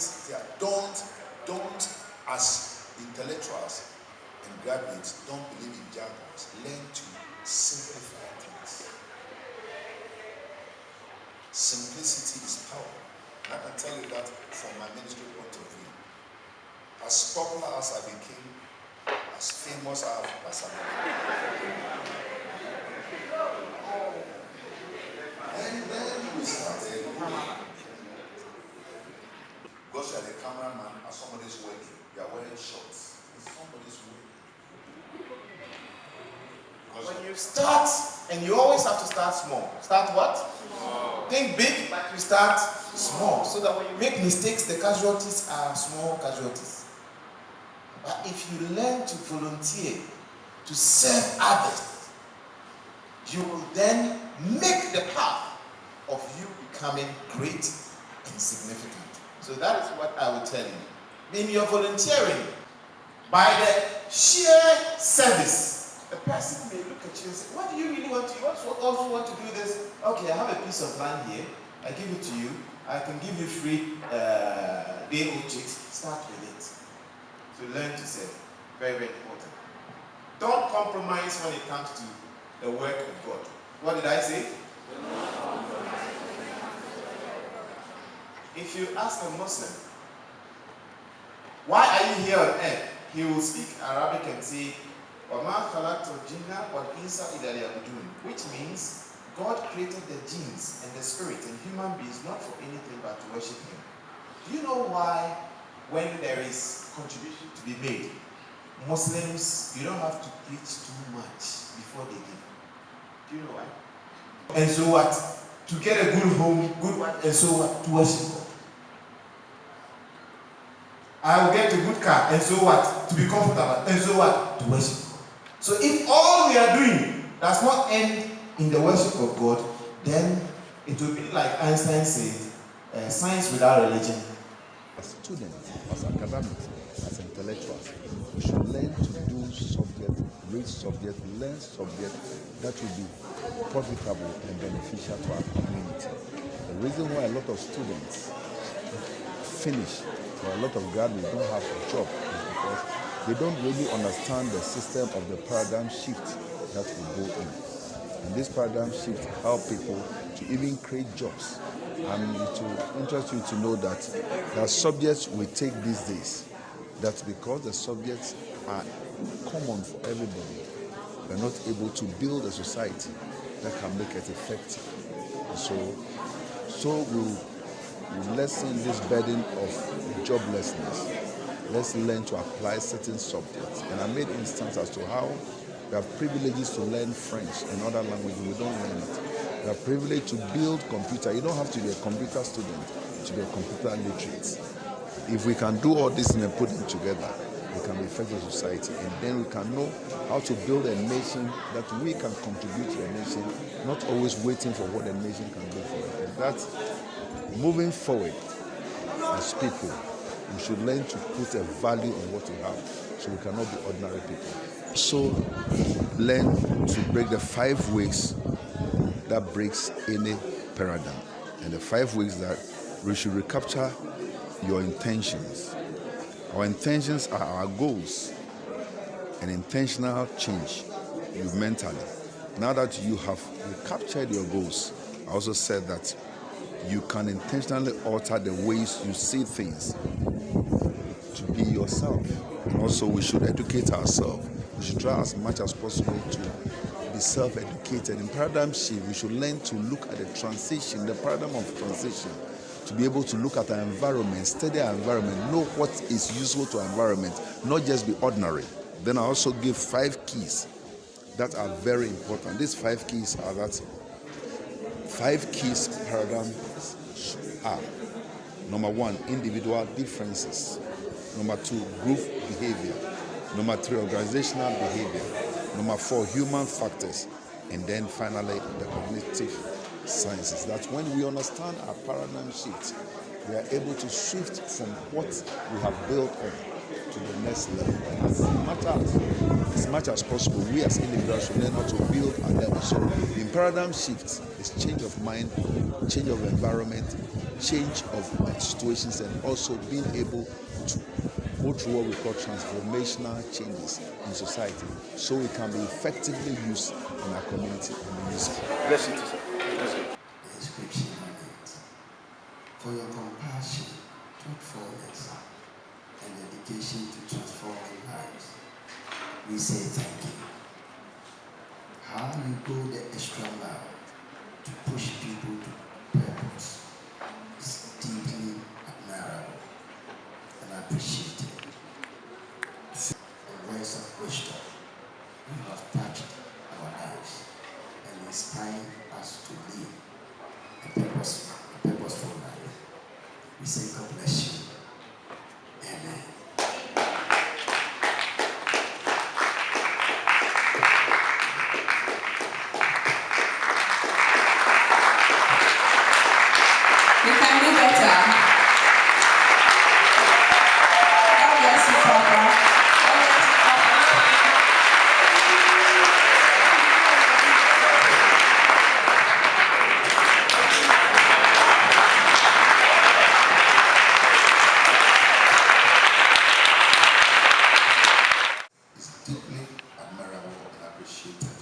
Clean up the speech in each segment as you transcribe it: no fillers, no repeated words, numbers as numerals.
things there. Don't, as intellectuals and graduates, don't believe in jargons. Learn to simplify things. Simplicity is power. And I can tell you that from my ministry point of view. As popular as I became, as famous as I became. And then we started, because you are the cameraman and somebody's working, you are wearing shorts. Somebody's working. When you start, and you always have to start small. Start what? Small. Think big, but you start small. So that when you make mistakes, the casualties are small casualties. But if you learn to volunteer, to serve others, you will then make the path of you becoming great and significant. So that is what I will tell you. In your volunteering, by the sheer service, the person may look at you and say, what do you really want to do? You also want to do this? Okay, I have a piece of land here. I give it to you. I can give you free day-old chicks. Start with it. So learn to serve. Very, very important. Don't compromise when it comes to the work of God. What did I say? If you ask a Muslim, why are you here on earth? He will speak Arabic and say, وَمَا خَلَقْتُ الْجِنَّ وَالْإِنسَ إِلَّا لِيَعْبُدُونِ, which means God created the jinns and the spirit and human beings not for anything but to worship Him. Do you know why when there is contribution to be made, Muslims, you don't have to preach too much before they give? Do you know why? And so what? To get a good home, good wife, and so what? To worship God. I will get a good car, and so what? To be comfortable, and so what? To worship God. So if all we are doing does not end in the worship of God, then it will be like Einstein said, science without religion. As students, as academics, as intellectuals, we should learn to do subject, read subject, learn subject that will be profitable and beneficial to our community. The reason why a lot of students finish or a lot of graduates don't have a job is because they don't really understand the system of the paradigm shift that will go in. And this paradigm shift help people to even create jobs. And it will interest you to know that there are subjects we take these days. That's because the subjects are common for everybody. We're not able to build a society that can make it effective. So we'll lessen this burden of joblessness. Let's learn to apply certain subjects. And I made instance as to how we have privileges to learn French and other languages. We don't learn it. We are privileged to build computer. You don't have to be a computer student to be a computer literate. If we can do all this and put it together, we can affect the society, and then we can know how to build a nation that we can contribute to the nation, not always waiting for what the nation can do for us. And that's moving forward as people. We should learn to put a value on what we have, so we cannot be ordinary people. So learn to break the 5 ways that breaks any paradigm. And the 5 ways that we should recapture your intentions. Our intentions are our goals. An intentional change you mentally. Now that you have recaptured your goals, I also said that you can intentionally alter the ways you see things to be yourself. And also we should educate ourselves. We should try as much as possible to be self-educated. In paradigm shift, we should learn to look at the transition, the paradigm of transition, to be able to look at our environment, study our environment, know what is useful to our environment, not just be ordinary. Then I also give 5 keys that are very important. These 5 keys are that 5 keys paradigms are: number 1, individual differences; number 2, group behavior; number 3, organizational behavior; number 4, human factors; and then finally the cognitive sciences. That's when we understand our paradigm shift, we are able to shift from what we have built on to the next level. As much as possible, we as individuals should learn how to build our level. So in paradigm shifts, it's change of mind, change of environment, change of situations and also being able to go through what we call transformational changes in society so it can be effectively used in our community and be useful. Bless you too, sir. Bless you. The inscription on it. For your compassion, truthfulness, and dedication to transforming lives, we say thank you. How you go the extra mile to push people to purpose is deeply admirable, and I appreciate it. And words of wisdom, you have touched our lives and inspired us to live a purposeful life. We say God bless you. Amen. You can do better. God bless you, Papa. God bless you, Papa. It's deeply admirable and appreciated.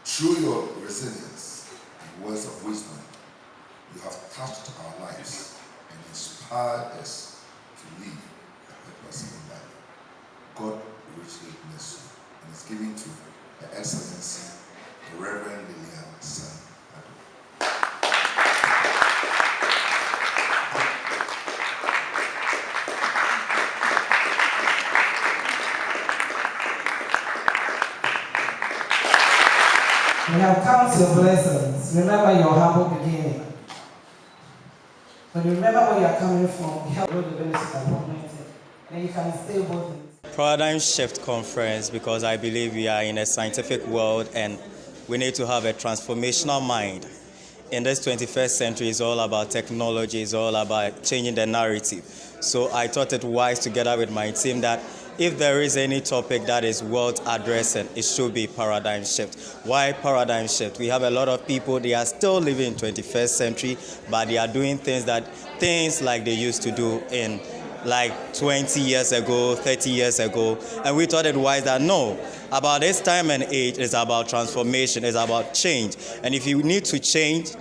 Through your resilience and words of wisdom, you have touched our lives and inspired us to live a purposeful life. God richly bless you and is giving to Her Excellency, the Reverend Lillian San Ado. We have come to your blessings. Remember your humble beginning. When you remember where you are coming from, you have the benefits of appointed. And you can stay both in. Paradigm Shift Conference, because I believe we are in a scientific world and we need to have a transformational mind. In this 21st century, it's all about technology, it's all about changing the narrative. So I thought it wise together with my team that if there is any topic that is worth addressing, it should be paradigm shift. Why paradigm shift? We have a lot of people, they are still living in 21st century, but they are doing things like they used to do in like 20 years ago, 30 years ago. And we thought it wise that no, about this time and age is about transformation, it's about change. And if you need to change,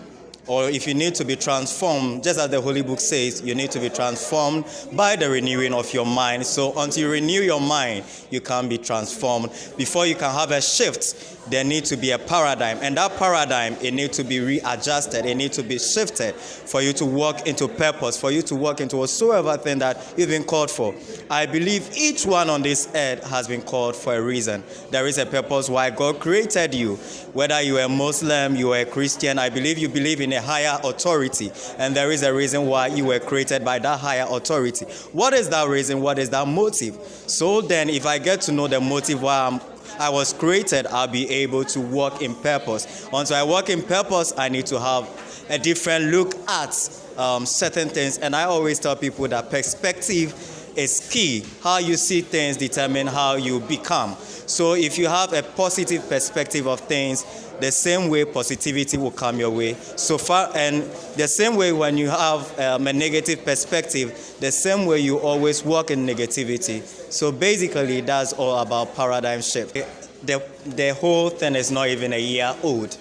or if you need to be transformed, just as the Holy Book says, you need to be transformed by the renewing of your mind. So until you renew your mind, you can't be transformed. Before you can have a shift, there needs to be a paradigm. And that paradigm, it needs to be readjusted. It needs to be shifted for you to walk into purpose, for you to walk into whatsoever thing that you've been called for. I believe each one on this earth has been called for a reason. There is a purpose why God created you. Whether you are a Muslim, you are a Christian, I believe you believe in a higher authority. And there is a reason why you were created by that higher authority. What is that reason? What is that motive? So then, if I get to know the motive why I was created, I'll be able to walk in purpose. Until I walk in purpose, I need to have a different look at certain things. And I always tell people that perspective is key. How you see things determine how you become. So if you have a positive perspective of things, the same way positivity will come your way. So far, and the same way when you have a negative perspective, the same way you always walk in negativity. So basically, that's all about paradigm shift. The whole thing is not even a year old.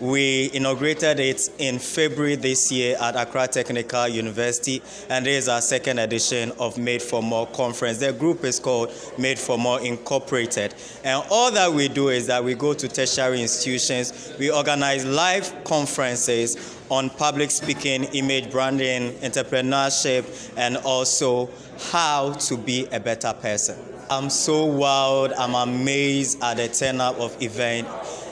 We inaugurated it in February this year at Accra Technical University, and this is our second edition of Made for More conference. The group is called Made for More Incorporated. And all that we do is that we go to tertiary institutions, we organize live conferences on public speaking, image branding, entrepreneurship, and also how to be a better person. I'm so wowed, I'm amazed at the turn-up of event.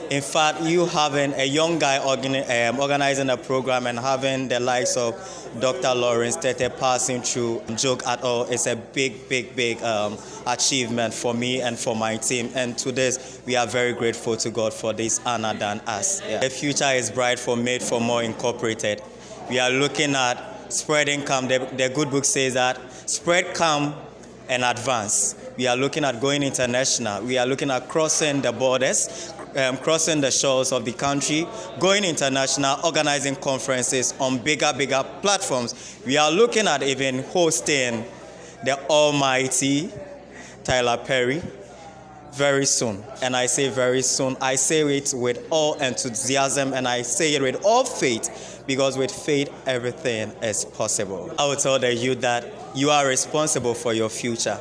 In fact, you having a young guy organizing a program and having the likes of Dr. Lawrence Tete passing through Joke at all is a big achievement for me and for my team. And to this, we are very grateful to God for this honor done us. Yeah. The future is bright for Made for More Incorporated. We are looking at spreading come. The good book says that spread come and advance. We are looking at going international. We are looking at crossing the borders, crossing the shores of the country, going international, organizing conferences on bigger platforms. We are looking at even hosting the almighty Tyler Perry very soon. And I say very soon. I say it with all enthusiasm and I say it with all faith, because with faith, everything is possible. I will tell the youth that you are responsible for your future.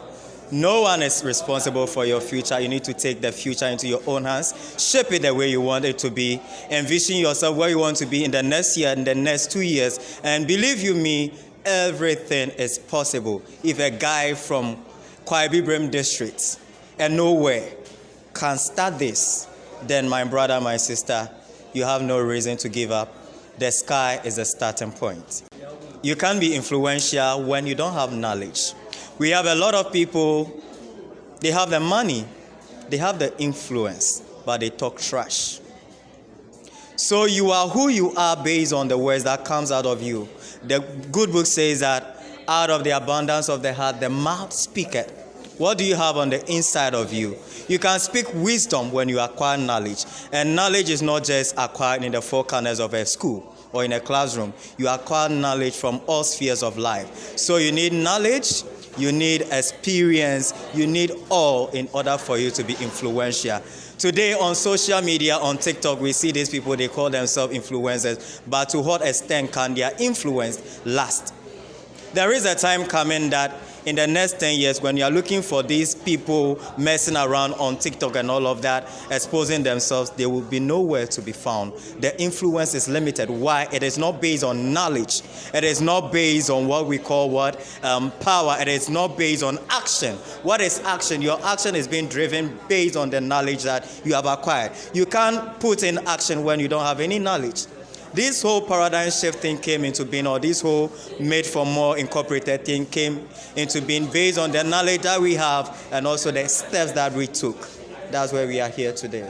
No one is responsible for your future. You need to take the future into your own hands, shape it the way you want it to be, envision yourself where you want to be in the next year, in the next 2 years, and believe you me, everything is possible. If a guy from Kwai Bibrem district and nowhere can start this, then my brother, my sister, you have no reason to give up. The sky is the starting point. You can't be influential when you don't have knowledge. We have a lot of people, they have the money, they have the influence, but they talk trash. So you are who you are based on the words that comes out of you. The good book says that out of the abundance of the heart, the mouth speaketh. What do you have on the inside of you? You can speak wisdom when you acquire knowledge. And knowledge is not just acquired in the four corners of a school or in a classroom. You acquire knowledge from all spheres of life. So you need knowledge, you need experience, you need all in order for you to be influential. Today on social media, on TikTok, we see these people, they call themselves influencers. But to what extent can their influence last? There is a time coming that in the next 10 years, when you are looking for these people messing around on TikTok and all of that, exposing themselves, they will be nowhere to be found. The influence is limited. Why? It is not based on knowledge. It is not based on what we call power. It is not based on action. What is action? Your action is being driven based on the knowledge that you have acquired. You can't put in action when you don't have any knowledge. This whole paradigm shift thing came into being, or this whole made for more incorporated thing came into being based on the knowledge that we have and also the steps that we took. That's where we are here today.